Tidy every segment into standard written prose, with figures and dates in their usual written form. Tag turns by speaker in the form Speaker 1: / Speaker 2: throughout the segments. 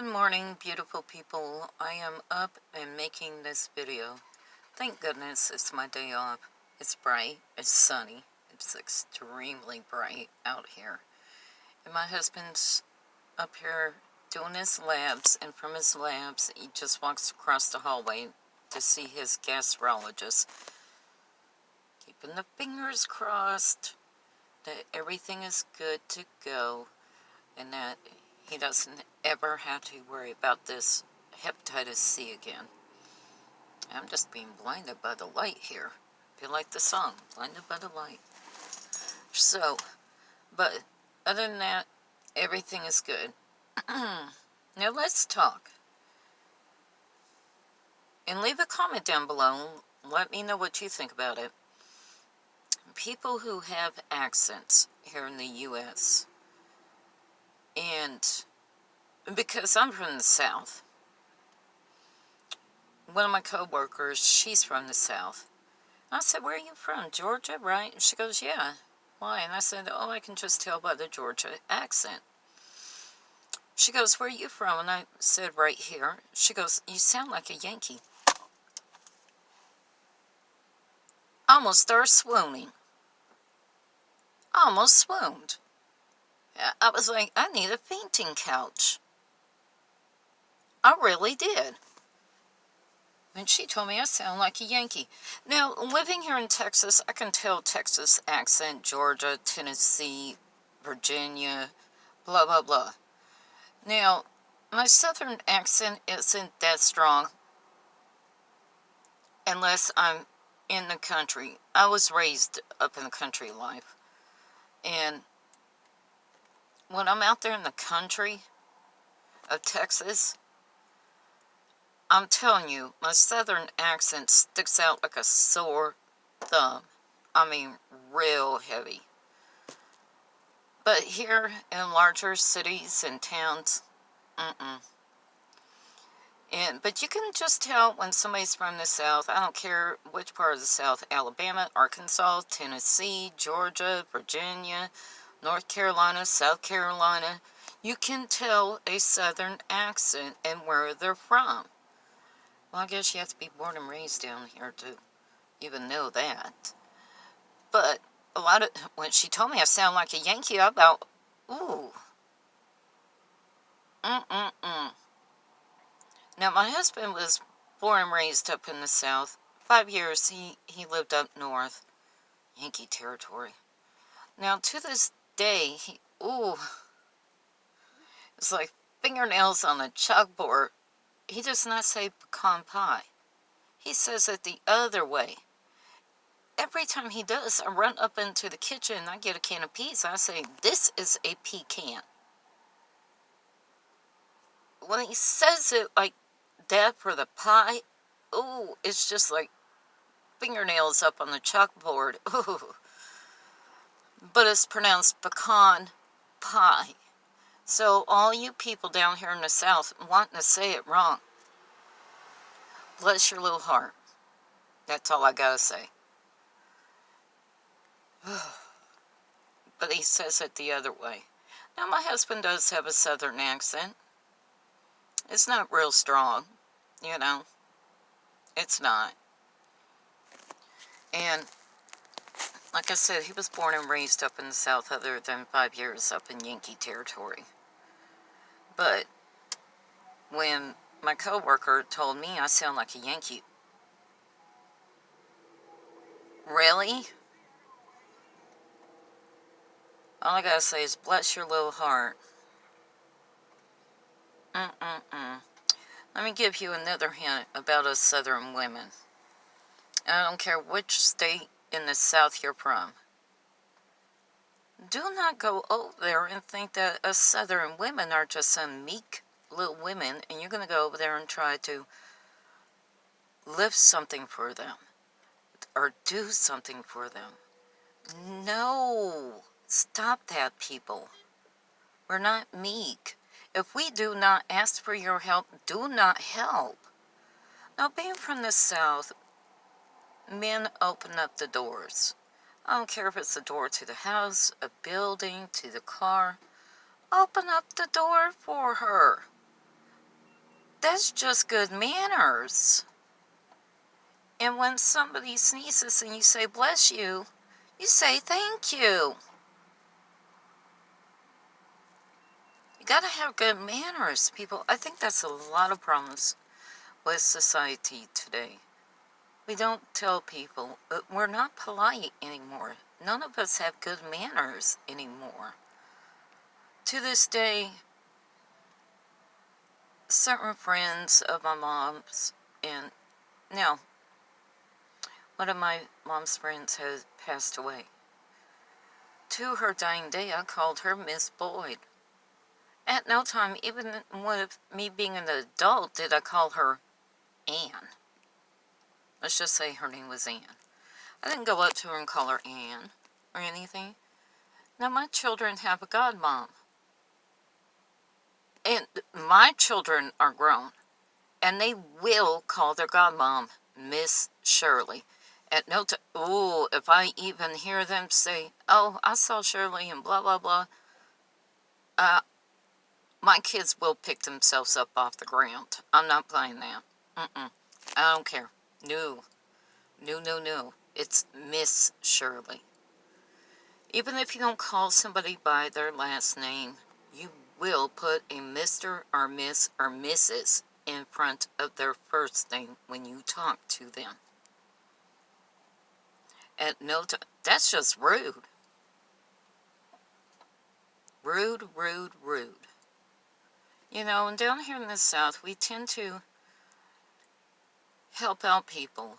Speaker 1: Good morning, beautiful people. I am up and making this video. Thank goodness it's my day off. It's bright, it's sunny, it's extremely bright out here. And my husband's up here doing his labs, and from his labs, he just walks across the hallway to see his gastrologist. Keeping the fingers crossed that everything is good to go and that he doesn't ever have to worry about this hepatitis C again. I'm just being blinded by the light here. Feel like the song, Blinded by the Light. So, but other than that, everything is good. Now let's talk. And leave a comment down below. Let me know what you think about it. People who have accents here in the U.S. And because I'm from the South, one of my co-workers, she's from the South. I said, where are you from? Georgia, right? And she goes, yeah. Why? And I said, oh, I can just tell by the Georgia accent. She goes, where are you from? And I said, right here. She goes, you sound like a Yankee. I almost started swooning. I almost swooned. I was like, I need a fainting couch. I really did. And she told me I sound like a Yankee. Now, living here in Texas, I can tell Texas accent, Georgia, Tennessee, Virginia, blah, blah, blah. Now, my Southern accent isn't that strong unless I'm in the country. I was raised up in the country life. And when I'm out there in the country of Texas, I'm telling you, my Southern accent sticks out like a sore thumb. I mean, real heavy. But here in larger cities and towns, but you can just tell when somebody's from the South. I don't care which part of the South: Alabama, Arkansas, Tennessee, Georgia, Virginia, North Carolina, South Carolina. You can tell a Southern accent and where they're from. Well, I guess you have to be born and raised down here to even know that. But a lot of, when she told me I sound like a Yankee, I thought, ooh. Now, my husband was born and raised up in the South. 5 years he lived up north, Yankee territory. Now, to this day, it's like fingernails on a chalkboard. He does not say pecan pie. He says it the other way. Every time he does, I run up into the kitchen and I get a can of peas. I say, this is a pecan. When he says it like that for the pie, ooh, it's just like fingernails up on the chalkboard. Ooh. But it's pronounced pecan pie. So all you people down here in the South wanting to say it wrong, bless your little heart. That's all I gotta say. But he says it the other way. Now, my husband does have a Southern accent. It's not real strong, you know. It's not. And like I said, he was born and raised up in the South, other than 5 years up in Yankee territory. But when my coworker told me I sound like a Yankee, really? All I gotta say is bless your little heart. Let me give you another hint about us Southern women. I don't care which state in the South you're from. Do not go over there and think that us Southern women are just some meek little women and you're going to go over there and try to lift something for them or do something for them. No, stop that, people. We're not meek. If we do not ask for your help, do not help. Now, being from the South, men open up the doors. I don't care if it's the door to the house, a building, to the car. Open up the door for her. That's just good manners. And when somebody sneezes and you say bless you, you say thank you. You gotta have good manners, people. I think that's a lot of problems with society today. We don't tell people, we're not polite anymore. None of us have good manners anymore. To this day, certain friends of my mom's, and now, one of my mom's friends has passed away. To her dying day, I called her Miss Boyd. At no time, even with me being an adult, did I call her Anne. Let's just say her name was Anne. I didn't go up to her and call her Anne or anything. Now, my children have a godmom. And my children are grown. And they will call their godmom Miss Shirley. At no time, ooh, if I even hear them say, oh, I saw Shirley and blah, blah, blah, my kids will pick themselves up off the ground. I'm not playing that. I don't care. No. No, no, no. It's Miss Shirley. Even if you don't call somebody by their last name, you will put a Mr. or Miss or Mrs. in front of their first name when you talk to them. At no time. That's just rude. Rude, rude, rude. You know, and down here in the South, we tend to help out people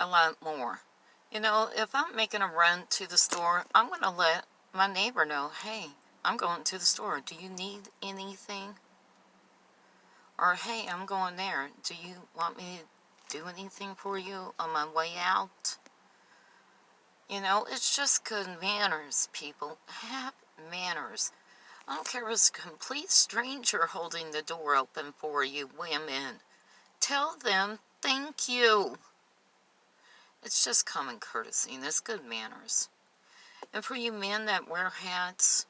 Speaker 1: a lot more. You know, if I'm making a run to the store, I'm going to let my neighbor know, hey, I'm going to the store. Do you need anything? Or, hey, I'm going there. Do you want me to do anything for you on my way out? You know, it's just good manners, people. Have manners. I don't care if it's a complete stranger holding the door open for you, women. Tell them thank you. It's just common courtesy, and it's good manners. And for you men that wear hats,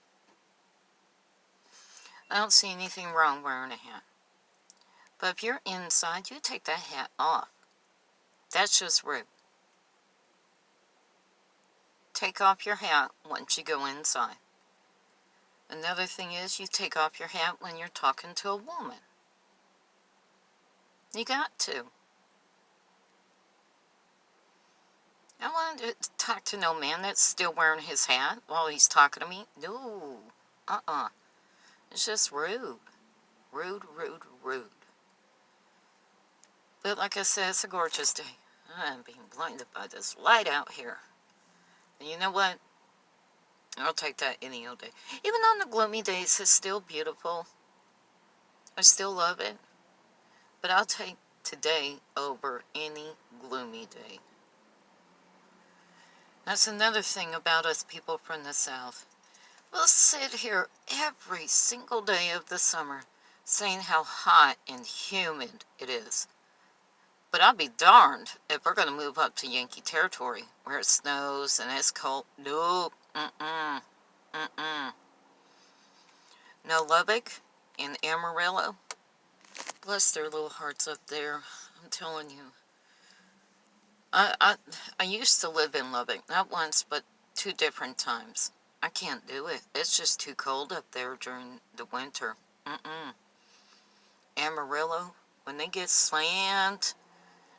Speaker 1: I don't see anything wrong wearing a hat. But if you're inside, you take that hat off. That's just rude. Take off your hat once you go inside. Another thing is you take off your hat when you're talking to a woman. You got to. I want to talk to no man that's still wearing his hat while he's talking to me. No. It's just rude. Rude, rude, rude. But like I said, it's a gorgeous day. I'm being blinded by this light out here. And you know what? I'll take that any old day. Even on the gloomy days, it's still beautiful. I still love it. But I'll take today over any gloomy day. That's another thing about us people from the South. We'll sit here every single day of the summer saying how hot and humid it is. But I'll be darned if we're going to move up to Yankee territory where it snows and it's cold. Nope. No, Lubbock and Amarillo. Bless their little hearts up there. I'm telling you. I used to live in Lubbock, not once, but 2 different times. I can't do it. It's just too cold up there during the winter. Amarillo, when they get slammed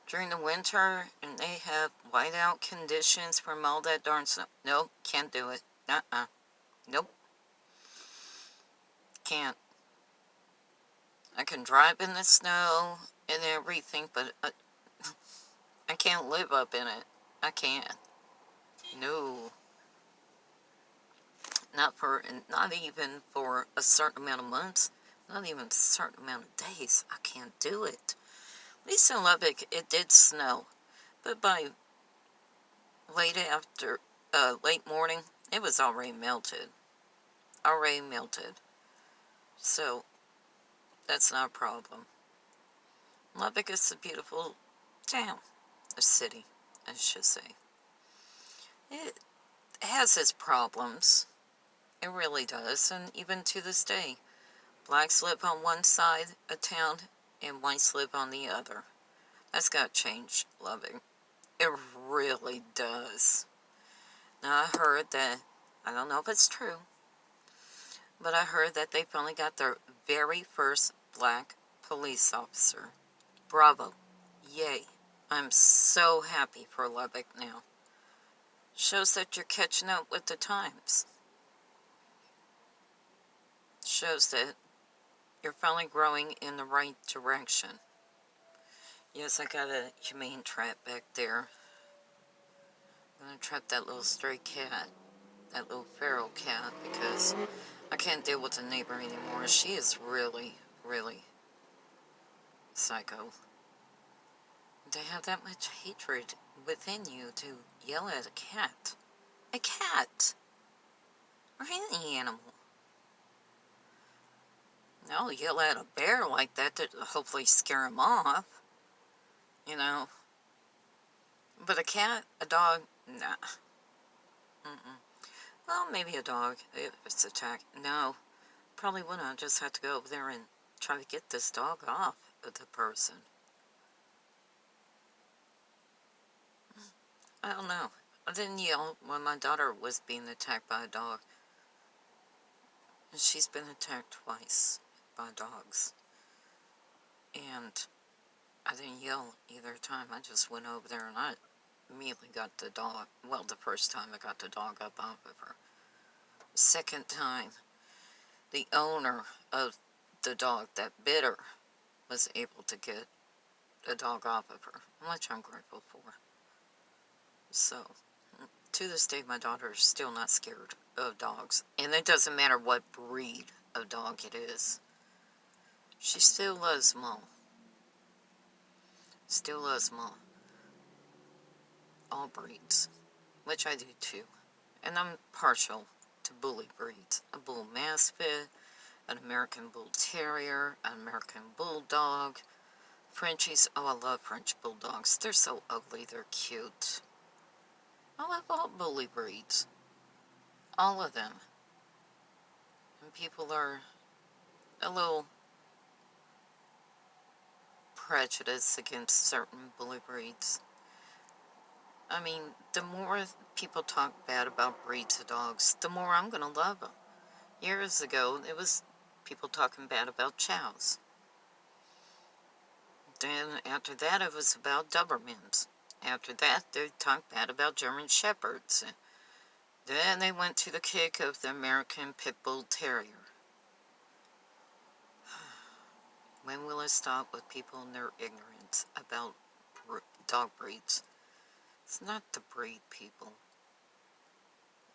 Speaker 1: during the winter and they have whiteout conditions from all that darn snow. Nope, can't do it. Nope. Can't. I can drive in the snow and everything, but I can't live up in it. I can't. No. Not even for a certain amount of months. Not even a certain amount of days. I can't do it. At least in Lubbock, it did snow. But by late morning, it was already melted. So, that's not a problem. Lubbock is a beautiful town. A city, I should say. It has its problems. It really does. And even to this day, Blacks live on one side of town and whites live on the other. That's got to change, Lubbock. It really does. Now, I heard that, I don't know if it's true, but I heard that they finally got their very first black police officer. Bravo. Yay. I'm so happy for Lubbock now. Shows that you're catching up with the times. Shows that you're finally growing in the right direction. Yes, I got a humane trap back there. I'm going to trap that little stray cat, that little feral cat, because I can't deal with the neighbor anymore. She is really, really psycho. To have that much hatred within you to yell at a cat. A cat! Or any animal. I'll yell at a bear like that to hopefully scare him off. You know. But a cat, a dog, nah. Well, maybe a dog if it's attacked. No, probably wouldn't. I just have to go over there and try to get this dog off of the person. I don't know. I didn't yell when my daughter was being attacked by a dog. And she's been attacked twice by dogs. And I didn't yell either time. I just went over there and I immediately got the dog. Well, the first time I got the dog up off of her. The second time, the owner of the dog that bit her was able to get the dog off of her, which I'm grateful for. So, to this day, my daughter is still not scared of dogs. And it doesn't matter what breed of dog it is. She still loves Mom. Still loves Mom. All breeds. Which I do too. And I'm partial to bully breeds. A bull mastiff, an American bull terrier, an American bulldog, Frenchies. Oh, I love French bulldogs. They're so ugly, they're cute. I love all bully breeds. All of them. And people are a little prejudiced against certain bully breeds. I mean, the more people talk bad about breeds of dogs, the more I'm going to love them. Years ago, it was people talking bad about chows. Then after that, it was about Dobermans. After that, they talked bad about German Shepherds. Then they went to the kick of the American Pit Bull Terrier. When will it stop with people and their ignorance about dog breeds? It's not the breed, people.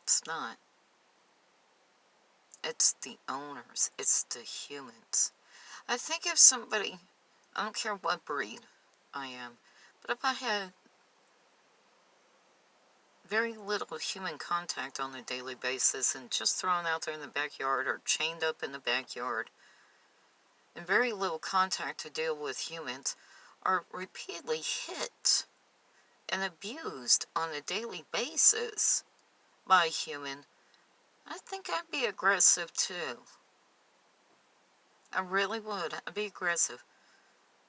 Speaker 1: It's not. It's the owners. It's the humans. I think if somebody, I don't care what breed I am, but if I had very little human contact on a daily basis and just thrown out there in the backyard or chained up in the backyard, and very little contact to deal with humans, are repeatedly hit and abused on a daily basis by a human, I think I'd be aggressive too. I really would. I'd be aggressive.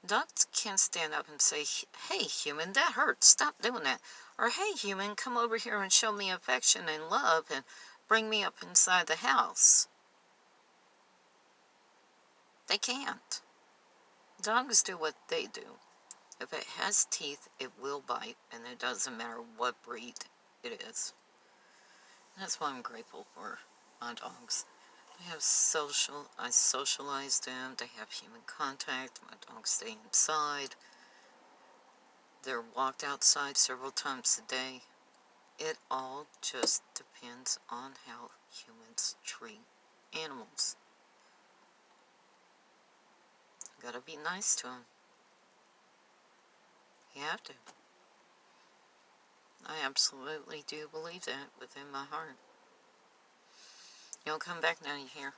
Speaker 1: Dogs can't stand up and say, hey, human, that hurts. Stop doing that. Or, hey, human, come over here and show me affection and love and bring me up inside the house. They can't. Dogs do what they do. If it has teeth, it will bite, and it doesn't matter what breed it is. And that's why I'm grateful for my dogs. They have I socialize them, they have human contact, my dogs stay inside. They're walked outside several times a day. It all just depends on how humans treat animals. You gotta be nice to them. You have to. I absolutely do believe that within my heart. You'll come back now, you hear?